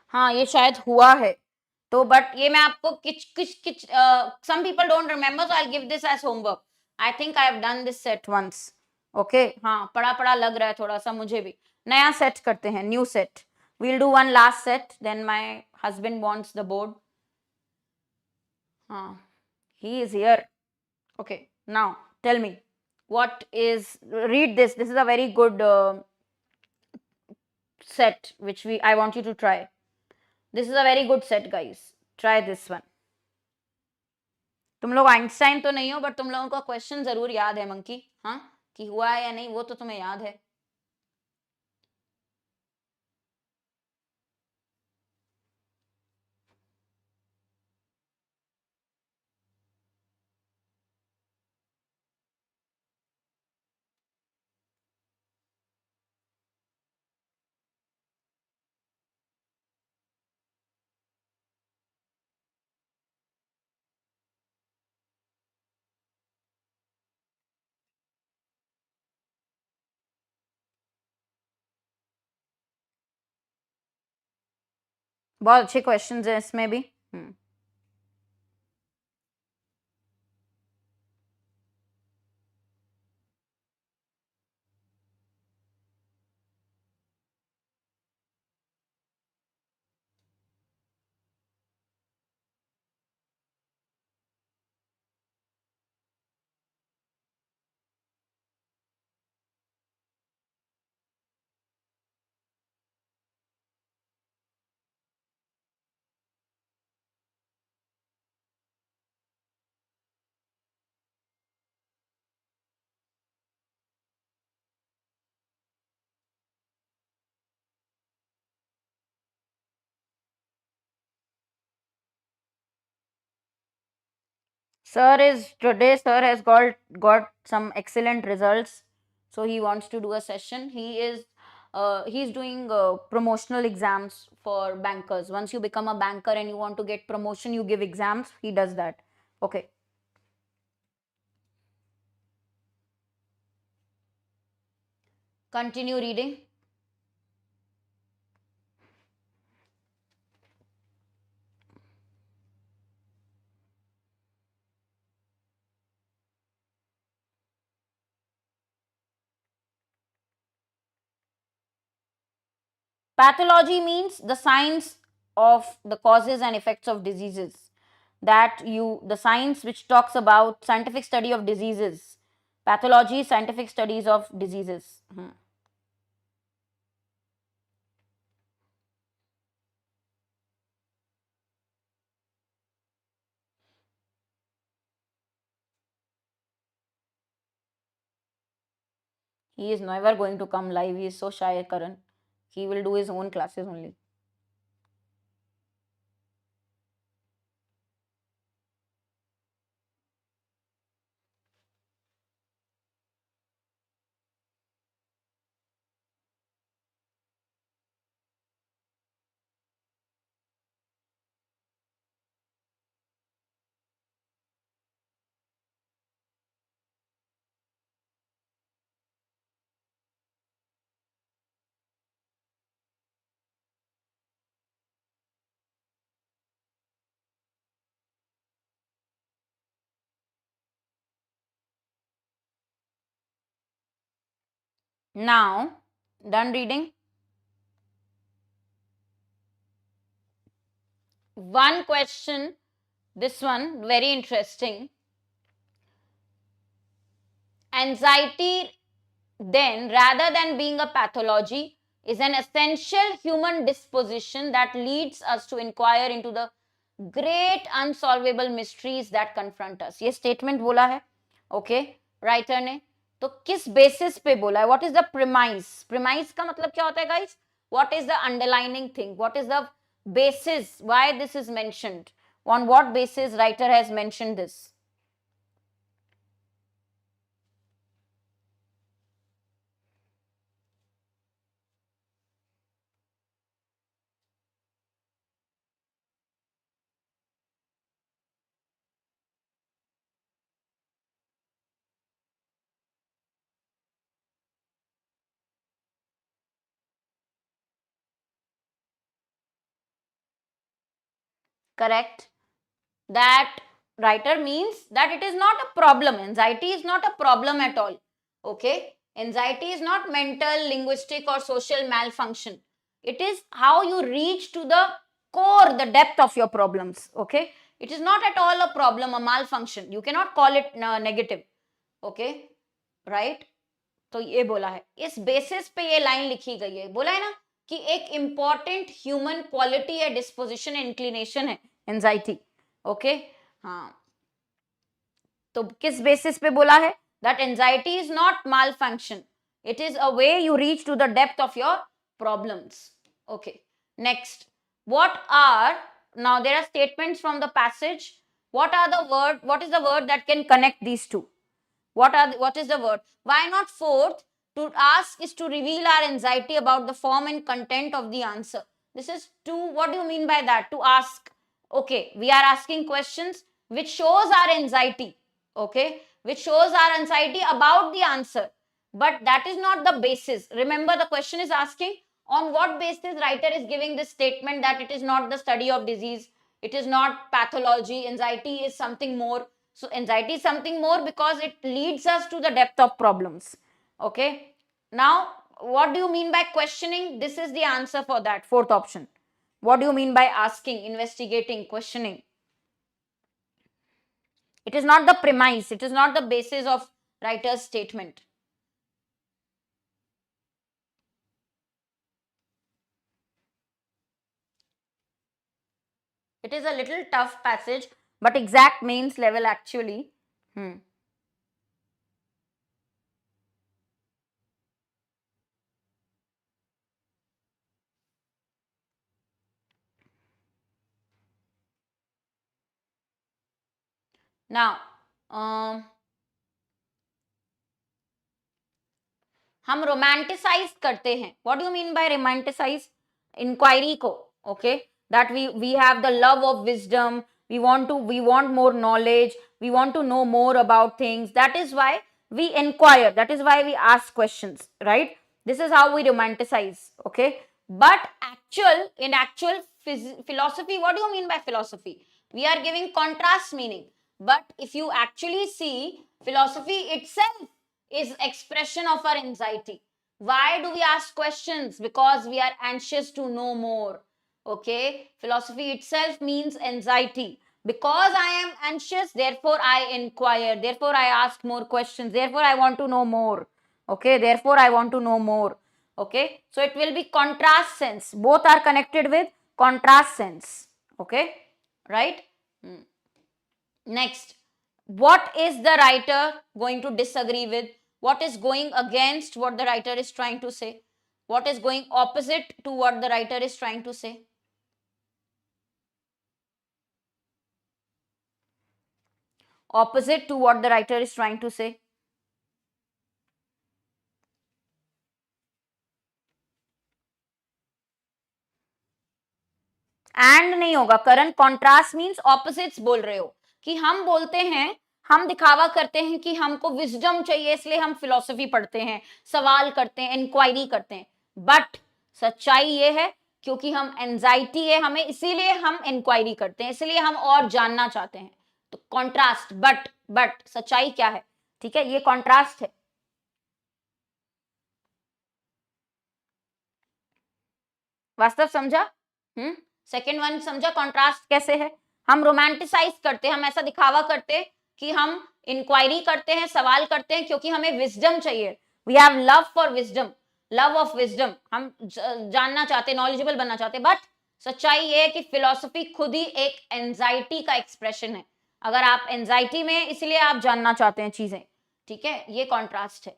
A: हाँ ये शायद हुआ है. तो but ये मैं आपको किच किच किच some people don't remember, so I give this as homework. I think I have done this set once. Okay. हाँ पढ़ा पढ़ा लग रहा है थोड़ा सा मुझे भी. नया सेट करते हैं, new set. We'll do one last set, then my husband wants the board. हाँ he is here. Okay. Now tell me what is, read this is a very good set which we I want you to try. This is a very good set, guys. Try this one. तुम लोग Einstein तो नहीं हो, but तुम लोगों को question जरूर याद है मंकी. हाँ कि हुआ है या नहीं वो तो तुम्हें याद है. बहुत अच्छे क्वेश्चंस हैं इसमें भी. Sir has got some excellent results, so he wants to do a session. He's doing promotional exams for bankers. Once you become a banker and you want to get promotion, you give exams. He does that. Okay. Continue reading. Pathology means the science of the causes and effects of diseases. The science which talks about scientific study of diseases. Pathology, scientific studies of diseases. He is never going to come live. He is so shy, Karan. He will do his own classes only. Now, done reading. One question, this one, very interesting. Anxiety, then, rather than being a pathology, is an essential human disposition that leads us to inquire into the great unsolvable mysteries that confront us. ये statement बोला है, okay, writer ने. तो किस basis पे बोला है? What is the premise? Premise का मतलब क्या होता है, guys? What is the underlining thing? What is the basis why this is mentioned? On what basis writer has mentioned this? Correct. That writer means that it is not a problem. Anxiety is not a problem at all. Okay. Anxiety is not mental, linguistic, or social malfunction. It is how you reach to the core, the depth of your problems. Okay. It is not at all a problem, a malfunction. You cannot call it negative. Okay. Right. तो ये बोला है, इस basis पे ये line लिखी गई है. बोला है ना कि एक इंपॉर्टेंट ह्यूमन क्वालिटी है, डिस्पोजिशन, इंक्लिनेशन है एंजाइटी. ओके. हाँ. तो किस बेसिस पे बोला है? That anxiety is not malfunction. It is a way you reach to the depth of your problems. Okay. Next. What are, now there are statements from the passage. What is the word that can connect these two? What is the word? Why not fourth? To ask is to reveal our anxiety about the form and content of the answer. This is to, what do you mean by that? To ask. Okay, we are asking questions which shows our anxiety. Okay, which shows our anxiety about the answer. But that is not the basis. Remember, the question is asking on what basis writer is giving this statement that it is not the study of disease, it is not pathology, anxiety is something more. So anxiety is something more because it leads us to the depth of problems. Okay. Now, what do you mean by questioning? This is the answer for that, fourth option. What do you mean by asking, investigating, questioning? It is not the premise, it is not the basis of writer's statement. It is a little tough passage, but exact mains level actually. Now हम romanticize करते हैं. What do you mean by romanticize? Inquiry को. Okay, that we have the love of wisdom, we want more knowledge, we want to know more about things. That is why we inquire, that is why we ask questions, right? This is how we romanticize. Okay, but in actual philosophy, what do you mean by philosophy? We are giving contrast meaning, but if you actually see, philosophy itself is expression of our anxiety. Why do we ask questions? Because we are anxious to know more. Okay, philosophy itself means anxiety. Because I am anxious, therefore I inquire, therefore I ask more questions, therefore I want to know more. Okay, therefore I want to know more. Okay, so it will be contrast sense. Both are connected with contrast sense. Okay, right? Next, what is the writer going to disagree with? What is going against what the writer is trying to say? What is going opposite to what the writer is trying to say? Opposite to what the writer is trying to say. And नहीं होगा. Current contrast means opposites बोल रहे हो. कि हम बोलते हैं, हम दिखावा करते हैं कि हमको विजडम चाहिए, इसलिए हम फिलॉसफी पढ़ते हैं, सवाल करते हैं, इंक्वायरी करते हैं. बट सच्चाई ये है, क्योंकि हम एंजाइटी है हमें, इसीलिए हम इंक्वायरी करते हैं, इसलिए हम और जानना चाहते हैं. तो कॉन्ट्रास्ट. बट सच्चाई क्या है? ठीक है, ये कॉन्ट्रास्ट है. वास्तव समझा? सेकेंड वन समझा कॉन्ट्रास्ट कैसे है? हम रोमांटिसाइज करते हैं, हम ऐसा दिखावा करते हैं कि हम इंक्वायरी करते हैं, सवाल करते हैं, क्योंकि हमें विजडम चाहिए. We have love for wisdom, love of wisdom. हम जानना चाहते हैं, नॉलेजेबल बनना चाहते हैं. बट सच्चाई ये है कि फिलॉसफी खुद ही एक एंजाइटी का एक्सप्रेशन है. अगर आप एंजाइटी में, इसलिए आप जानना चाहते हैं चीजें. ठीक है, ये कॉन्ट्रास्ट है.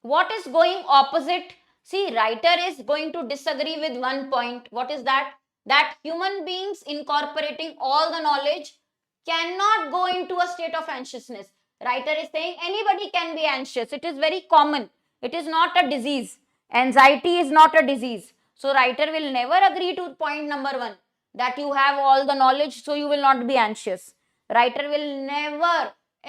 A: What is going opposite? See, writer is going to disagree with one point. What is that? That human beings incorporating all the knowledge cannot go into a state of anxiousness. Writer is saying anybody can be anxious. It is very common. It is not a disease. Anxiety is not a disease. So writer will never agree to point number one, that you have all the knowledge, so you will not be anxious. Writer will never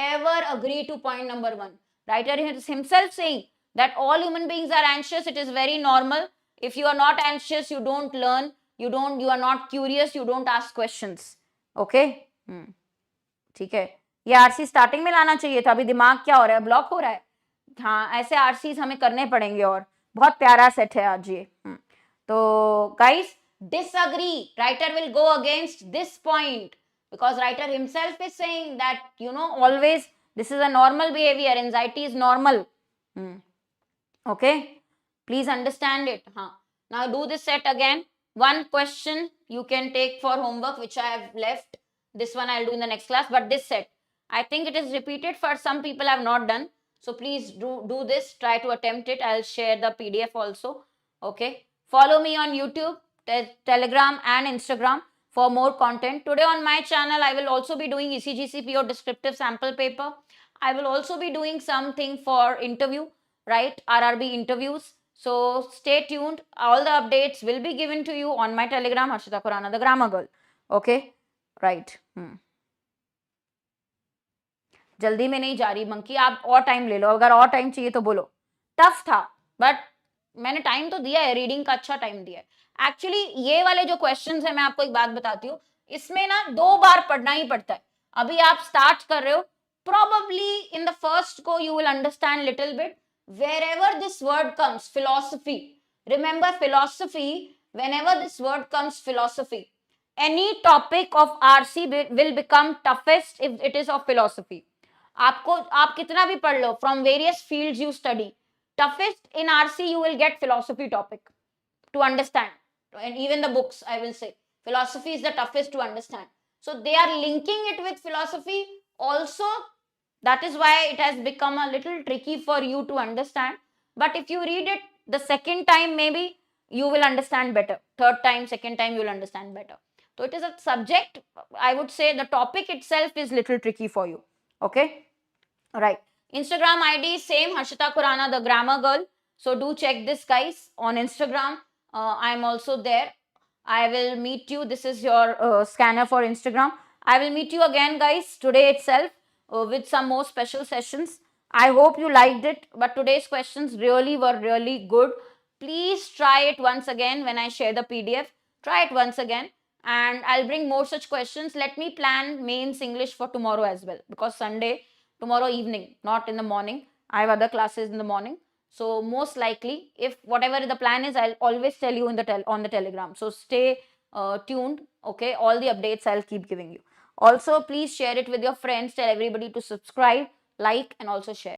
A: ever agree to point number one. Writer is himself saying that all human beings are anxious. It is very normal. If you are not anxious, you don't learn, you are not curious, you don't ask questions. Okay? ठीक है. ये RC starting में लाना चाहिए था. अभी दिमाग क्या हो रहा है, ब्लॉक हो रहा है. हाँ, ऐसे आरसीज हमें करने पड़ेंगे. और बहुत प्यारा सेट है आज ये. तो guys, disagree, writer will go against this point, because writer himself is saying that always this is a normal behavior, anxiety is normal. Okay, please understand it. Now do this set again. One question you can take for homework, which I have left. This one I'll do in the next class, but this set, I think it is repeated for some people. I have not done, so please do this. Try to attempt it. I'll share the PDF also. Okay, follow me on YouTube, Telegram and Instagram for more content. Today on my channel, I will also be doing ECGCP or descriptive sample paper. I will also be doing something for interview, right? RRB interviews. So stay tuned. All the updates will be given to you on my Telegram, Harshita Khurana, the grammar girl. Okay, right. जल्दी में नहीं जा रही monkey, आप और time ले लो. अगर और टाइम चाहिए तो बोलो. टफ था, बट मैंने टाइम तो दिया है, रीडिंग का अच्छा टाइम दिया है. एक्चुअली ये वाले जो क्वेश्चंस है, मैं आपको एक बात बताती हूँ, इसमें ना 2 बार पढ़ना ही पड़ता है. अभी आप स्टार्ट कर रहे हो, probably in the first go you will understand little bit. Wherever this word comes, philosophy, remember philosophy, whenever this word comes philosophy, any topic of RC will become toughest if it is of philosophy. आप कितना भी पढ़ लो, from various fields you study, toughest in RC you will get philosophy topic to understand. And even the books, I will say philosophy is the toughest to understand. So they are linking it with philosophy also. That is why it has become a little tricky for you to understand. but if you read it the second time, maybe you will understand better. Third time, second time, you will understand better. So it is a subject, I would say the topic itself is little tricky for you. Okay. Right. Instagram ID same, Harshita Khurana, the grammar girl. So do check this, guys, on Instagram. I'm also there. I will meet you. This is your scanner for Instagram. I will meet you again, guys, today itself with some more special sessions. I hope you liked it, but today's questions really were really good. Please try it once again when I share the PDF. Try it once again, and I'll bring more such questions. Let me plan mains English for tomorrow as well, because Sunday, tomorrow evening, not in the morning. I have other classes in the morning. So most likely, if whatever the plan is, I'll always tell you in the on the Telegram. So stay tuned. Okay, all the updates I'll keep giving you. Also, please share it with your friends. Tell everybody to subscribe, like, and also share.